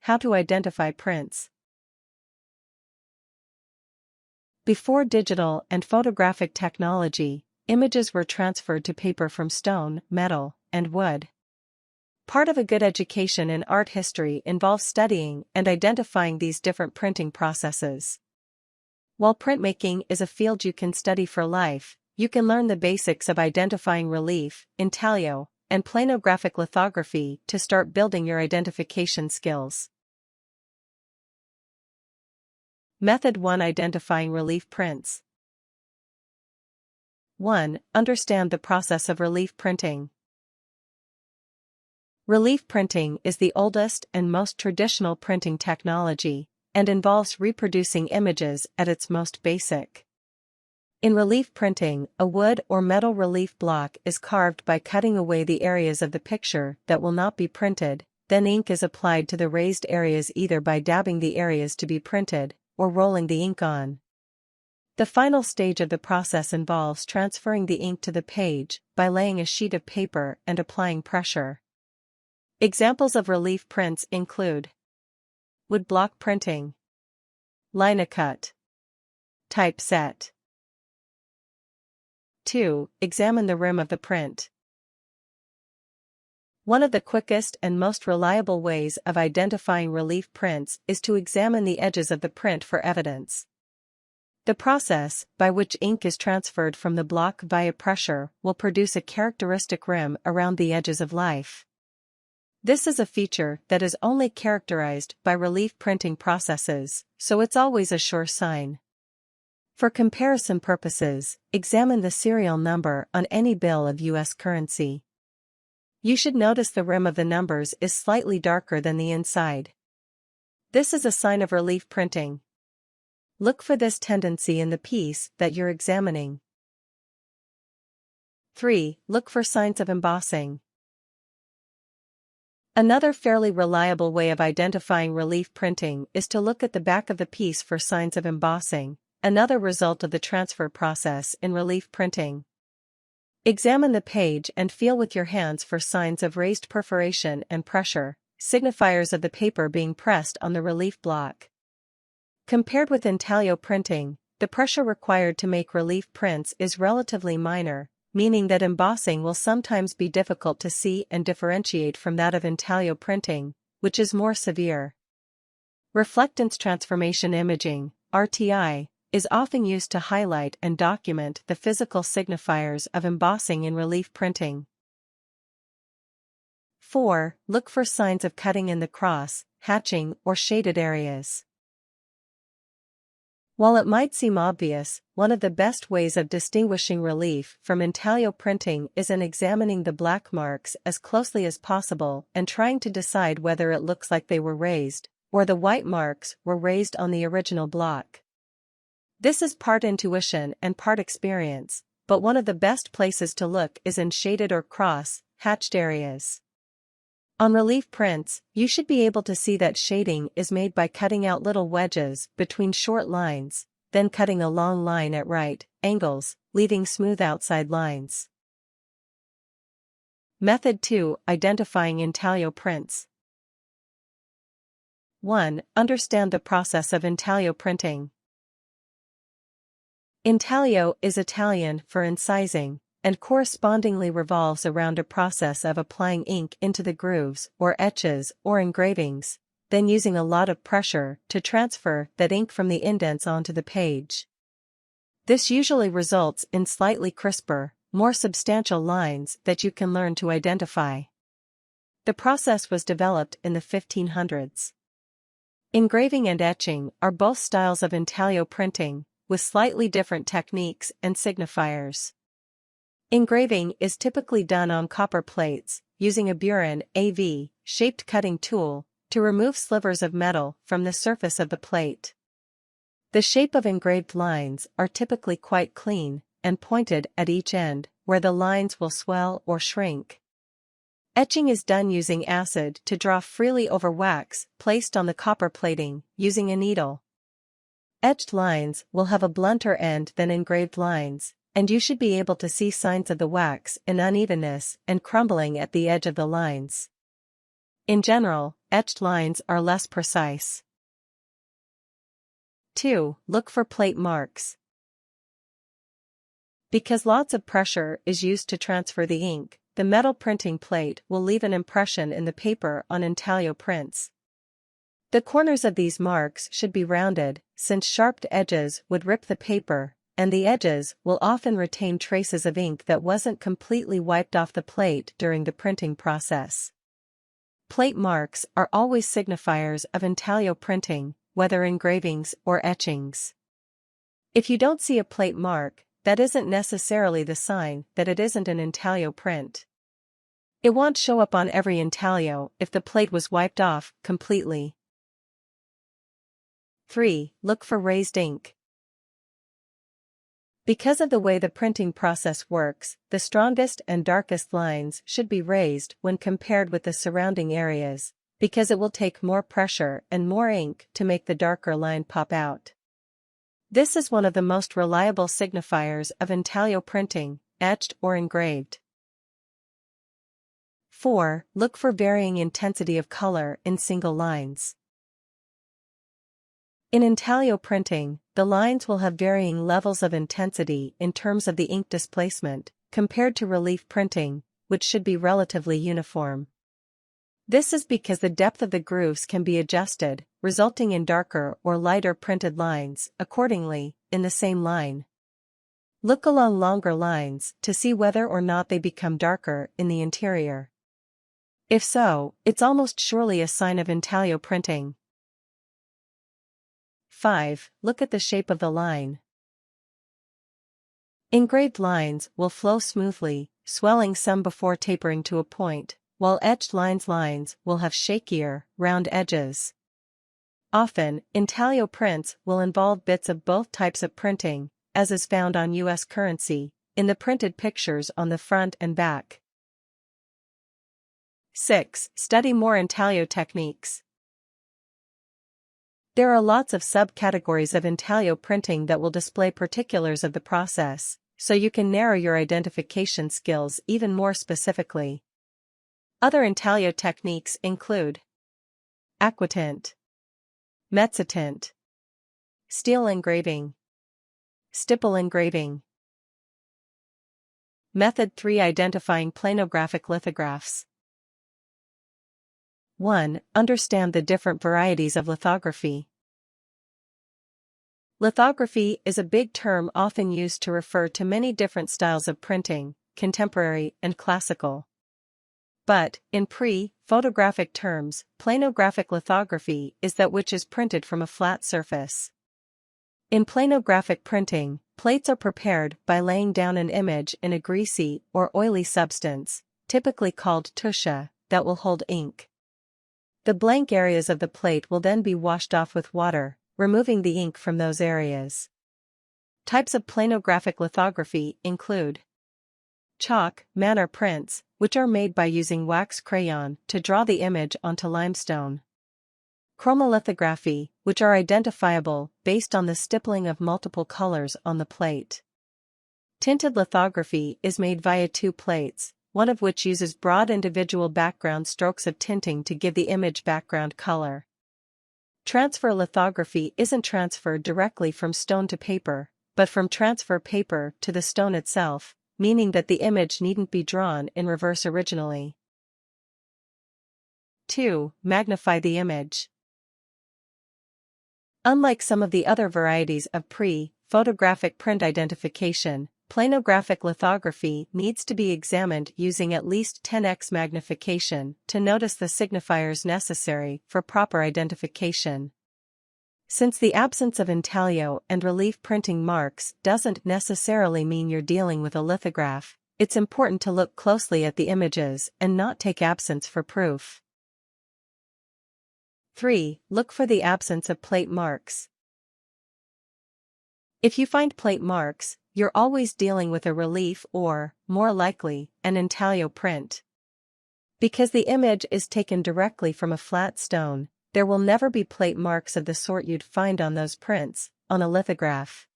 How to identify prints. Before digital and photographic technology, images were transferred to paper from stone, metal, and wood. Part of a good education in art history involves studying and identifying these different printing processes. While printmaking is a field you can study for life, you can learn the basics of identifying relief, intaglio, and planographic lithography to start building your identification skills. Method 1: Identifying relief prints. 1. Understand the process of relief printing. Relief printing is the oldest and most traditional printing technology, and involves reproducing images at its most basic. In relief printing, a wood or metal relief block is carved by cutting away the areas of the picture that will not be printed, then ink is applied to the raised areas either by dabbing the areas to be printed, or rolling the ink on. The final stage of the process involves transferring the ink to the page by laying a sheet of paper and applying pressure. Examples of relief prints include wood block printing, linocut, typeset. 2. Examine the rim of the print. One of the quickest and most reliable ways of identifying relief prints is to examine the edges of the print for evidence. The process by which ink is transferred from the block via pressure will produce a characteristic rim around the edges of life. This is a feature that is only characterized by relief printing processes, so it's always a sure sign. For comparison purposes, examine the serial number on any bill of U.S. currency. You should notice the rim of the numbers is slightly darker than the inside. This is a sign of relief printing. Look for this tendency in the piece that you're examining. 3. Look for signs of embossing. Another fairly reliable way of identifying relief printing is to look at the back of the piece for signs of embossing, another result of the transfer process in relief printing. Examine the page and feel with your hands for signs of raised perforation and pressure, signifiers of the paper being pressed on the relief block. Compared with intaglio printing, the pressure required to make relief prints is relatively minor, meaning that embossing will sometimes be difficult to see and differentiate from that of intaglio printing, which is more severe. Reflectance transformation imaging, RTI, is often used to highlight and document the physical signifiers of embossing in relief printing. 4. Look for signs of cutting in the cross, hatching, or shaded areas. While it might seem obvious, one of the best ways of distinguishing relief from intaglio printing is in examining the black marks as closely as possible and trying to decide whether it looks like they were raised, or the white marks were raised on the original block. This is part intuition and part experience, but one of the best places to look is in shaded or cross-hatched areas. On relief prints, you should be able to see that shading is made by cutting out little wedges between short lines, then cutting a long line at right angles, leaving smooth outside lines. Method 2: Identifying intaglio prints. 1. Understand the process of intaglio printing. Intaglio is Italian for incising, and correspondingly revolves around a process of applying ink into the grooves or etches or engravings, then using a lot of pressure to transfer that ink from the indents onto the page. This usually results in slightly crisper, more substantial lines that you can learn to identify. The process was developed in the 1500s. Engraving and etching are both styles of intaglio printing, with slightly different techniques and signifiers. Engraving is typically done on copper plates, using a burin AV-shaped cutting tool to remove slivers of metal from the surface of the plate. The shape of engraved lines are typically quite clean and pointed at each end, where the lines will swell or shrink. Etching is done using acid to draw freely over wax placed on the copper plating, using a needle. Etched lines will have a blunter end than engraved lines, and you should be able to see signs of the wax in unevenness and crumbling at the edge of the lines. In general, etched lines are less precise. 2. Look for plate marks. Because lots of pressure is used to transfer the ink, the metal printing plate will leave an impression in the paper on intaglio prints. The corners of these marks should be rounded, since sharp edges would rip the paper, and the edges will often retain traces of ink that wasn't completely wiped off the plate during the printing process. Plate marks are always signifiers of intaglio printing, whether engravings or etchings. If you don't see a plate mark, that isn't necessarily the sign that it isn't an intaglio print. It won't show up on every intaglio if the plate was wiped off completely. 3. Look for raised ink. Because of the way the printing process works, the strongest and darkest lines should be raised when compared with the surrounding areas, because it will take more pressure and more ink to make the darker line pop out. This is one of the most reliable signifiers of intaglio printing, etched or engraved. 4. Look for varying intensity of color in single lines. In intaglio printing, the lines will have varying levels of intensity in terms of the ink displacement, compared to relief printing, which should be relatively uniform. This is because the depth of the grooves can be adjusted, resulting in darker or lighter printed lines, accordingly, in the same line. Look along longer lines to see whether or not they become darker in the interior. If so, it's almost surely a sign of intaglio printing. 5. Look at the shape of the line. Engraved lines will flow smoothly, swelling some before tapering to a point, while etched lines will have shakier, round edges. Often, intaglio prints will involve bits of both types of printing, as is found on U.S. currency, in the printed pictures on the front and back. 6. Study more intaglio techniques. There are lots of subcategories of intaglio printing that will display particulars of the process, so you can narrow your identification skills even more specifically. Other intaglio techniques include aquatint, mezzotint, steel engraving, stipple engraving. Method 3. Identifying planographic lithographs. 1. Understand the different varieties of lithography. Lithography is a big term often used to refer to many different styles of printing, contemporary and classical. But, in pre-photographic terms, planographic lithography is that which is printed from a flat surface. In planographic printing, plates are prepared by laying down an image in a greasy or oily substance, typically called tuschia, that will hold ink. The blank areas of the plate will then be washed off with water, removing the ink from those areas. Types of planographic lithography include chalk manner prints, which are made by using wax crayon to draw the image onto limestone. Chromolithography, which are identifiable based on the stippling of multiple colors on the plate. Tinted lithography is made via two plates, one of which uses broad individual background strokes of tinting to give the image background color. Transfer lithography isn't transferred directly from stone to paper, but from transfer paper to the stone itself, meaning that the image needn't be drawn in reverse originally. 2. Magnify the image. Unlike some of the other varieties of pre-photographic print identification, planographic lithography needs to be examined using at least 10x magnification to notice the signifiers necessary for proper identification. Since the absence of intaglio and relief printing marks doesn't necessarily mean you're dealing with a lithograph, it's important to look closely at the images and not take absence for proof. 3. Look for the absence of plate marks. If you find plate marks, you're always dealing with a relief or, more likely, an intaglio print. Because the image is taken directly from a flat stone, there will never be plate marks of the sort you'd find on those prints, on a lithograph.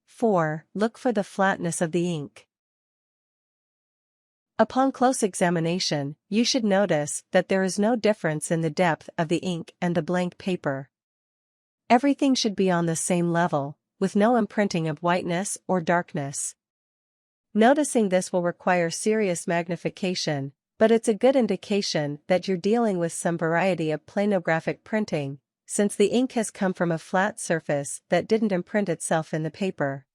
4. Look for the flatness of the ink. Upon close examination, you should notice that there is no difference in the depth of the ink and the blank paper. Everything should be on the same level, with no imprinting of whiteness or darkness. Noticing this will require serious magnification, but it's a good indication that you're dealing with some variety of planographic printing, since the ink has come from a flat surface that didn't imprint itself in the paper.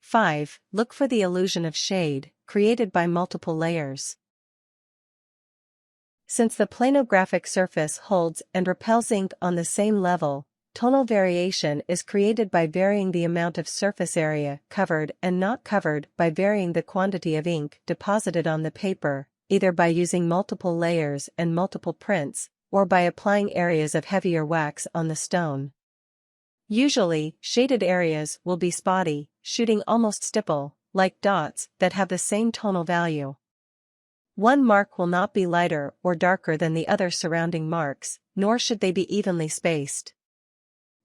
5. Look for the illusion of shade, created by multiple layers. Since the planographic surface holds and repels ink on the same level, tonal variation is created by varying the amount of surface area covered and not covered by varying the quantity of ink deposited on the paper, either by using multiple layers and multiple prints, or by applying areas of heavier wax on the stone. Usually, shaded areas will be spotty, shooting almost stipple, like dots that have the same tonal value. One mark will not be lighter or darker than the other surrounding marks, nor should they be evenly spaced.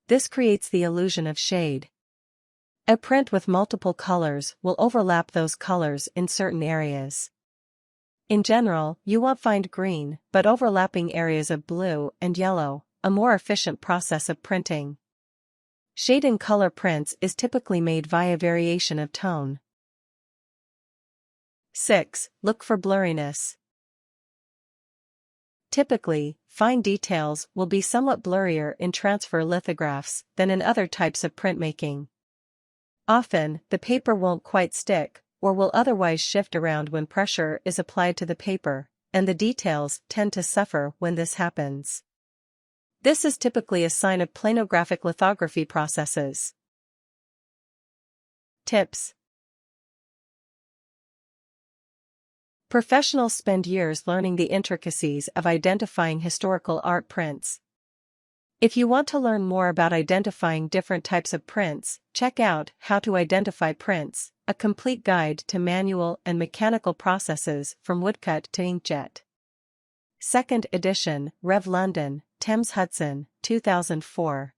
This creates the illusion of shade. A print with multiple colors will overlap those colors in certain areas. In general, you won't find green, but overlapping areas of blue and yellow, a more efficient process of printing. Shade and color prints is typically made via variation of tone. 6. Look for blurriness. Typically, fine details will be somewhat blurrier in transfer lithographs than in other types of printmaking. Often, the paper won't quite stick, or will otherwise shift around when pressure is applied to the paper, and the details tend to suffer when this happens. This is typically a sign of planographic lithography processes. Tips. Professionals spend years learning the intricacies of identifying historical art prints. If you want to learn more about identifying different types of prints, check out How to Identify Prints, a complete guide to manual and mechanical processes from woodcut to inkjet. 2nd edition, Rev London, Thames Hudson, 2004.